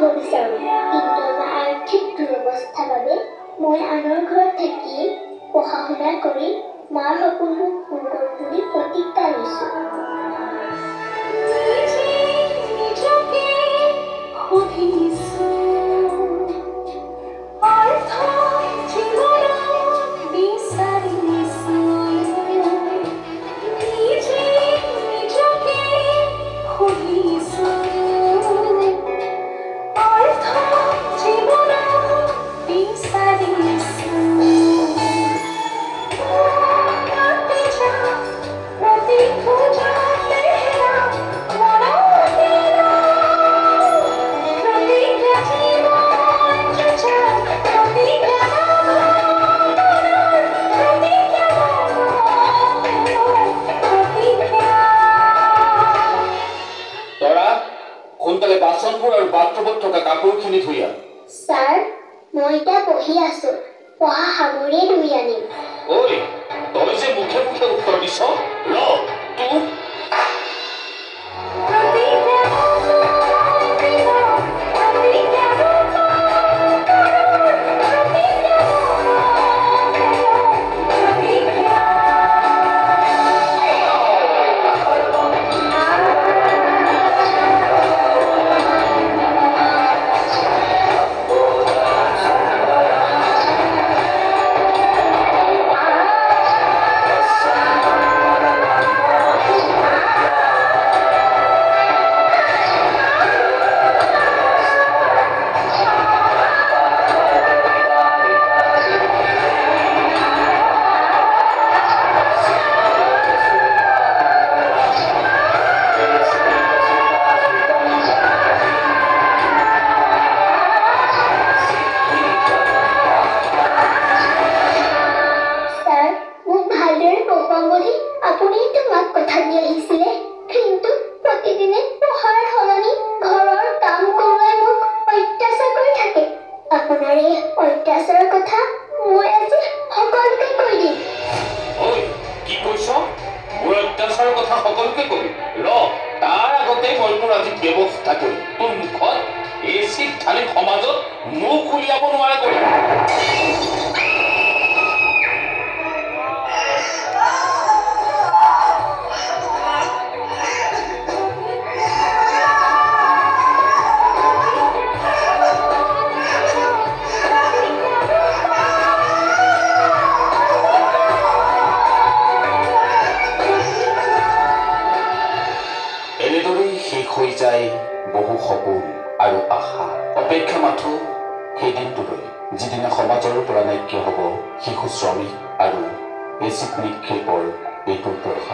হ'ব বিচাৰোঁ, কিন্তু আমাৰ আৰ্থিক দুৰৱস্থাৰ বাবে মই আনৰ ঘৰত থাকি পঢ়া শুনা কৰি মাৰ সপোনবোৰ পূৰ কৰোঁ বুলি প্ৰতিজ্ঞা লৈছোঁ। ছাৰ, মই এতিয়া পঢ়ি আছো। পঢ়া সামৰিয়ে ধুই আনিম। ঐ, তই যে মুখে মুখে উত্তৰ দিছ, তোক বহু সপোন আৰু আশা অপেক্ষা মাথো সেই দিনটোলৈ যিদিনা সমাজৰ পৰা নাইকিয়া হ'ব শিশু শ্ৰমিক আৰু এচিড নিক্ষেপৰ এই দুৰ্দশা।